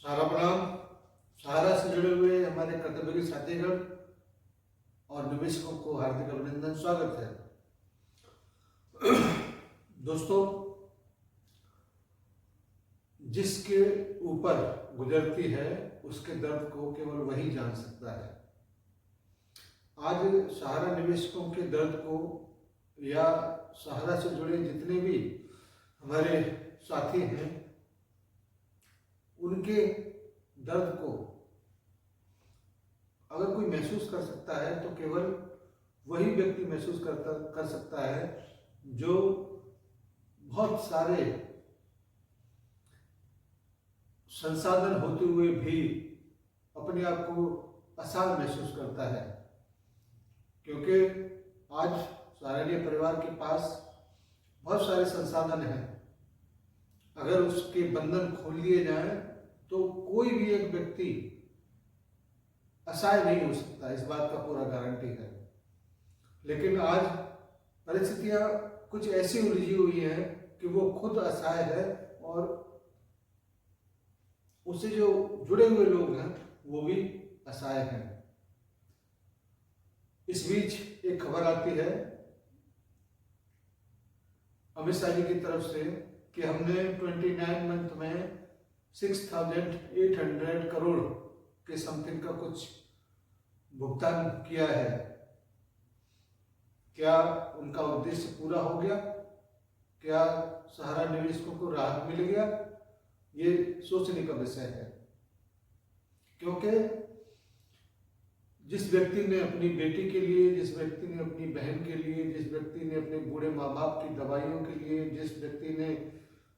सारा प्रणाम। सहारा से जुड़े हुए हमारे कर्तव्य साथीगण और निवेशकों को हार्दिक अभिनंदन, स्वागत है। दोस्तों, जिसके ऊपर गुजरती है उसके दर्द को केवल वही जान सकता है। आज सहारा निवेशकों के दर्द को या सहारा से जुड़े जितने भी हमारे साथी हैं उनके दर्द को अगर कोई महसूस कर सकता है तो केवल वही व्यक्ति महसूस कर सकता है जो बहुत सारे संसाधन होते हुए भी अपने आप को असहाय महसूस करता है। क्योंकि आज सहारनीय परिवार के पास बहुत सारे संसाधन हैं, अगर उसके बंधन खोल लिए जाएं तो कोई भी एक व्यक्ति असहाय नहीं हो सकता, इस बात का पूरा गारंटी है। लेकिन आज परिस्थितियां कुछ ऐसी उलझी हुई हैं कि वो खुद असहाय है और उससे जो जुड़े हुए लोग हैं वो भी असहाय हैं। इस बीच एक खबर आती है अमित शाह जी की तरफ से कि हमने 29 मंथ में 6,800 करोड़ के समथिंग का कुछ भुगतान किया है। क्या उनका उद्देश्य पूरा हो गया? क्या सहारा निवेशकों को राहत मिल गया? ये सोचने का विषय है। क्योंकि जिस व्यक्ति ने अपनी बेटी के लिए, जिस व्यक्ति ने अपनी बहन के लिए, जिस व्यक्ति ने अपने बूढ़े माँ बाप की दवाइयों के लिए, जिस व्यक्ति ने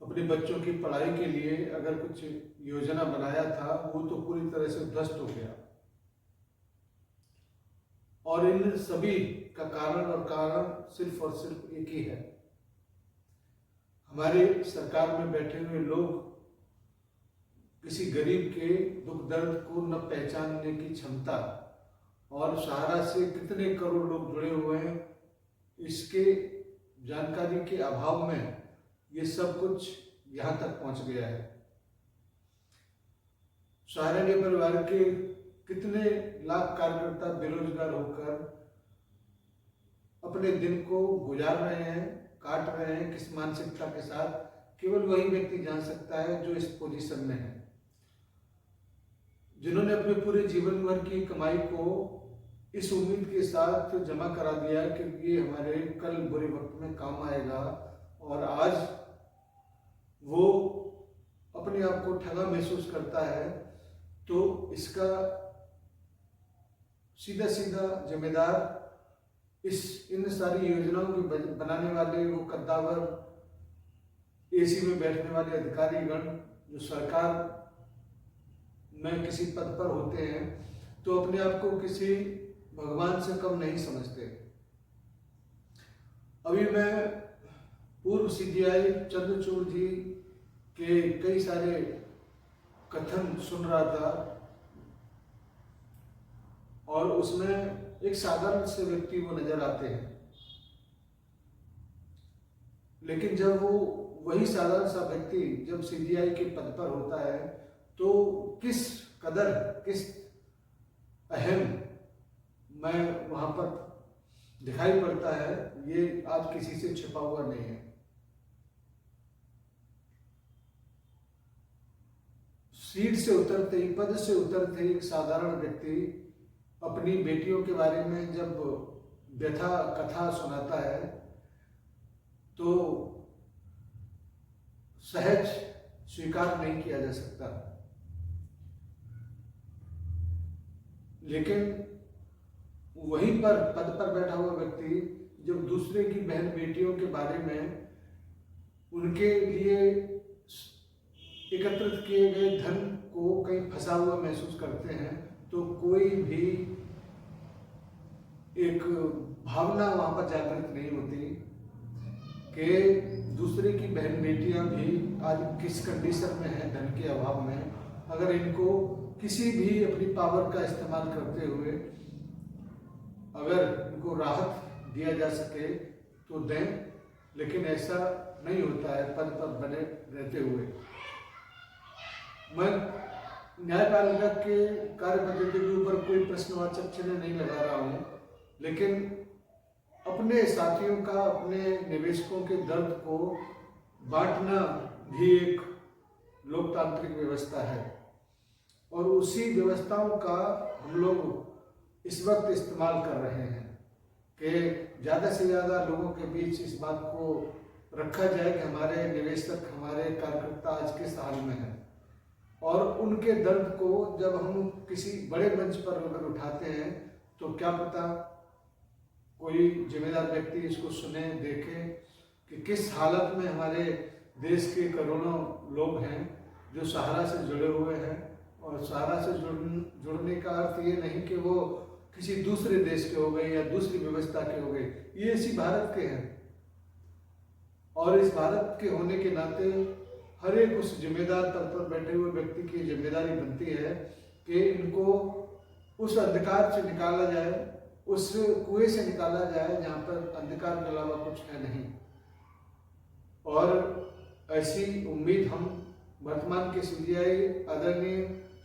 अपने बच्चों की पढ़ाई के लिए अगर कुछ योजना बनाया था, वो तो पूरी तरह से ध्वस्त हो गया। और इन सभी का कारण सिर्फ और सिर्फ एक ही है। हमारे सरकार में बैठे हुए लोग किसी गरीब के दुख दर्द को न पहचानने की क्षमता, और सहारा से कितने करोड़ लोग जुड़े हुए हैं इसके जानकारी के अभाव में ये सब कुछ यहाँ तक पहुँच गया है। सहारनीय परिवार के कितने लाख कार्यकर्ता बेरोजगार होकर अपने दिन को गुजार रहे हैं, काट रहे हैं, किस मानसिकता के साथ, केवल वही व्यक्ति जान सकता है जो इस पोजीशन में है, जिन्होंने अपने पूरे जीवन भर की कमाई को इस उम्मीद के साथ जमा करा दिया कि ये हमारे कल बुरे वक्त में काम आएगा, और आज वो अपने आप को ठगा महसूस करता है। तो इसका सीधा सीधा जिम्मेदार इन सारी योजनाओं की बनाने वाले वो कद्दावर एसी में बैठने वाले अधिकारीगण जो सरकार में किसी पद पर होते हैं, तो अपने आप को किसी भगवान से कम नहीं समझते। अभी मैं पूर्व सीबीआई चंद्रचूड़ जी के कई सारे कथन सुन रहा था, और उसमें एक साधारण से व्यक्ति वो नजर आते हैं। लेकिन जब वो वही साधारण सा व्यक्ति जब सीबीआई के पद पर होता है तो किस कदर, किस अहम में वहां पर दिखाई पड़ता है, ये आज किसी से छिपा हुआ नहीं है। सीट से उतरते ही, पद से उतरते ही एक साधारण व्यक्ति अपनी बेटियों के बारे में जब व्यथा कथा सुनाता है तो सहज स्वीकार नहीं किया जा सकता। लेकिन वहीं पर पद पर बैठा हुआ व्यक्ति जब दूसरे की बहन बेटियों के बारे में, उनके लिए एकत्रित किए गए धन को कहीं फंसा हुआ महसूस करते हैं, तो कोई भी एक भावना वहां पर जागृत नहीं होती कि दूसरे की बहन बेटियां भी आज किस कंडीशन में हैं धन के अभाव में। अगर इनको किसी भी अपनी पावर का इस्तेमाल करते हुए अगर इनको राहत दिया जा सके तो दें, लेकिन ऐसा नहीं होता है पद पर बने रहते हुए। मैं न्यायपालिका के कार्य पद्धति के ऊपर कोई प्रश्नवाचक चिन्ह नहीं लगा रहा हूँ, लेकिन अपने साथियों का, अपने निवेशकों के दर्द को बांटना भी एक लोकतांत्रिक व्यवस्था है और उसी व्यवस्थाओं का हम लोग इस वक्त इस्तेमाल कर रहे हैं कि ज़्यादा से ज़्यादा लोगों के बीच इस बात को रखा जाए कि हमारे निवेशक, हमारे कार्यकर्ता आज किस हाल में हैं और उनके दर्द को जब हम किसी बड़े मंच पर अगर उठाते हैं तो क्या पता कोई जिम्मेदार व्यक्ति इसको सुने, देखे कि किस हालत में हमारे देश के करोड़ों लोग हैं जो सहारा से जुड़े हुए हैं। और सहारा से जुड़ने का अर्थ ये नहीं कि वो किसी दूसरे देश के हो गए या दूसरी व्यवस्था के हो गए, ये इसी भारत के हैं और इस भारत के होने के नाते हर एक उस जिम्मेदार पद पर बैठे हुए व्यक्ति की जिम्मेदारी बनती है कि इनको उस अंधकार से निकाला जाए, उस कुएं से निकाला जाए जहाँ पर अंधकार के अलावा कुछ है नहीं। और ऐसी उम्मीद हम वर्तमान के सीजीआई आदरणीय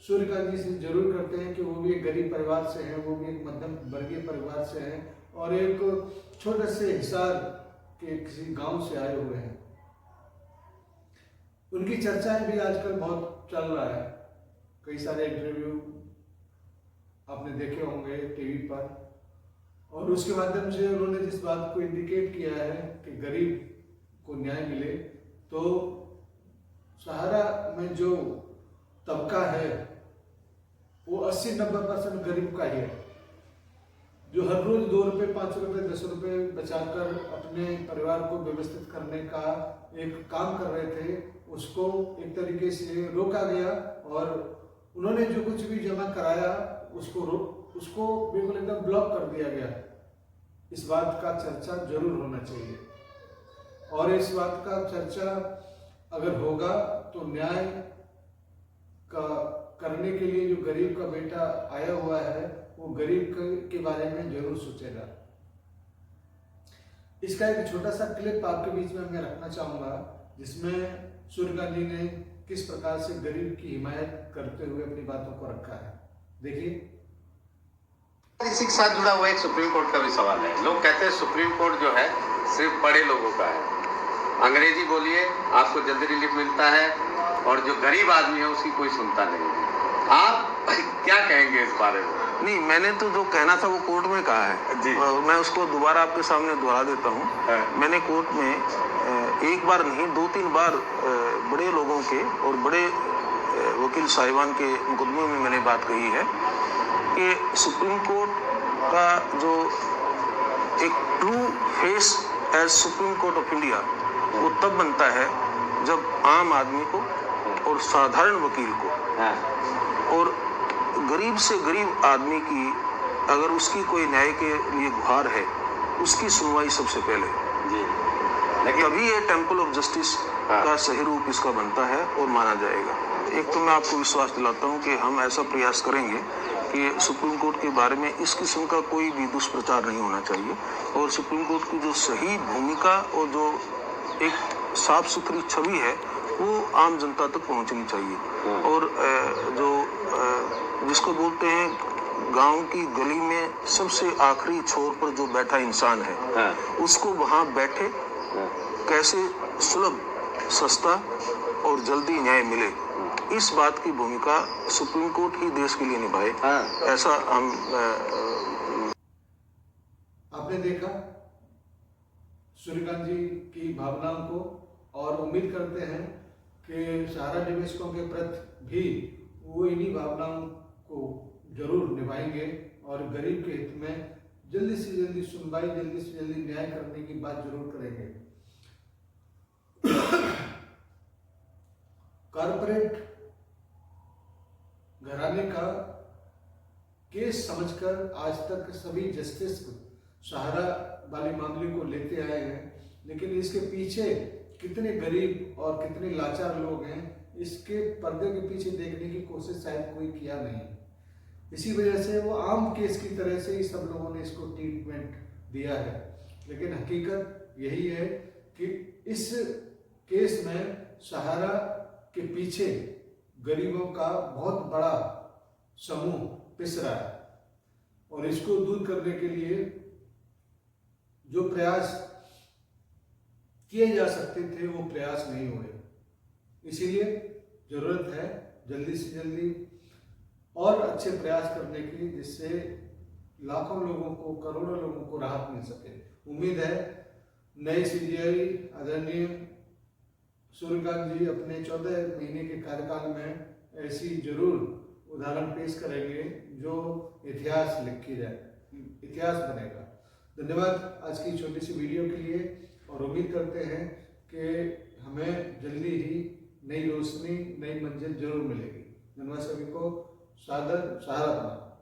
सूर्यकांत जी से जरूर करते हैं कि वो भी एक गरीब परिवार से हैं, वो भी एक मध्यम वर्गीय परिवार से हैं और एक छोटे से हिसार के किसी गांव से आए हुए हैं। उनकी चर्चाएं भी आजकल बहुत चल रहा है, कई सारे इंटरव्यू आपने देखे होंगे टीवी पर और उसके माध्यम से उन्होंने जिस बात को इंडिकेट किया है कि गरीब को न्याय मिले, तो सहारा में जो तबका है वो 80-90% गरीब का ही है, जो हर रोज 2 रुपये, 5 रुपये, 10 रुपये बचाकर अपने परिवार को व्यवस्थित करने का एक काम कर रहे थे, उसको एक तरीके से रोका गया और उन्होंने जो कुछ भी जमा कराया उसको बिल्कुल एकदम ब्लॉक कर दिया गया। इस बात का चर्चा जरूर होना चाहिए और इस बात का चर्चा अगर होगा तो न्याय का करने के लिए जो गरीब का बेटा आया हुआ है वो गरीब के बारे में जरूर सोचेगा। इसका एक छोटा सा क्लिप आपके बीच में मैं रखना चाहूंगा जिसमें सूर्यकांत जी ने किस प्रकार से गरीब की हिमायत करते हुए अपनी बातों को रखा है, देखिए। इसी के साथ जुड़ा हुआ एक सुप्रीम कोर्ट का भी सवाल है। लोग कहते हैं सुप्रीम कोर्ट जो है सिर्फ बड़े लोगों का है, अंग्रेजी बोलिए आपको जल्दी रिलीफ मिलता है और जो गरीब आदमी है उसकी कोई सुनता नहीं है। आप क्या कहेंगे इस बारे में? नहीं, मैंने तो जो कहना था वो कोर्ट में कहा है जी। मैं उसको दोबारा आपके सामने दोहरा देता हूँ। मैंने कोर्ट में एक बार नहीं 2-3 बार बड़े लोगों के और बड़े वकील साहिबान के मुकदमों में मैंने बात कही है कि सुप्रीम कोर्ट का जो एक true face as Supreme Court of India वो तब बनता है जब आम आदमी को और साधारण वकील को और गरीब से गरीब आदमी की अगर उसकी कोई न्याय के लिए गुहार है उसकी सुनवाई सबसे पहले जी। लेकिन अभी ये टेम्पल ऑफ जस्टिस का सही रूप इसका बनता है और माना जाएगा। एक तो मैं आपको विश्वास दिलाता हूँ कि हम ऐसा प्रयास करेंगे कि सुप्रीम कोर्ट के बारे में इस किस्म का कोई भी दुष्प्रचार नहीं होना चाहिए और सुप्रीम कोर्ट की जो सही भूमिका और जो एक साफ सुथरी छवि है वो आम जनता तक पहुंचनी चाहिए। और जो जिसको बोलते हैं गांव की गली में सबसे आखिरी छोर पर जो बैठा इंसान है उसको वहां बैठे कैसे सुलभ, सस्ता और जल्दी न्याय मिले, इस बात की भूमिका सुप्रीम कोर्ट ही देश के लिए निभाए। ऐसा हम आपने देखा सूर्यकांत जी की भावनाओं को और उम्मीद करते हैं कि सहारा निवेशकों के प्रति भी वो इन्हीं भावनाओं को जरूर निभाएंगे और गरीब के हित में जल्दी से जल्दी सुनवाई, जल्दी से जल्दी न्याय करने की बात जरूर करेंगे। कॉर्पोरेट घराने का केस समझकर आज तक सभी जस्टिस सहारा वाले मामले को लेते आए हैं, लेकिन इसके पीछे कितने गरीब और कितने लाचार लोग हैं इसके पर्दे के पीछे देखने की कोशिश शायद कोई किया नहीं। इसी वजह से वो आम केस की तरह से ही सब लोगों ने इसको ट्रीटमेंट दिया है, लेकिन हकीकत यही है कि इस केस में सहारा के पीछे गरीबों का बहुत बड़ा समूह पिस रहा है और इसको दूर करने के लिए जो प्रयास किए जा सकते थे वो प्रयास नहीं हुए। इसीलिए जरूरत है जल्दी से जल्दी और अच्छे प्रयास करने की, जिससे लाखों लोगों को, करोड़ों लोगों को राहत मिल सके। उम्मीद है नए सीजीआई आदरणीय सूर्यकांत जी अपने 14 महीने के कार्यकाल में ऐसी जरूर उदाहरण पेश करेंगे जो इतिहास लिखी जाए, इतिहास बनेगा। धन्यवाद आज की छोटी सी वीडियो के लिए और उम्मीद करते हैं कि हमें जल्दी ही नई रोशनी, नई मंजिल जरूर मिलेगी। धन्यवाद सभी को। सादर सहारा बना।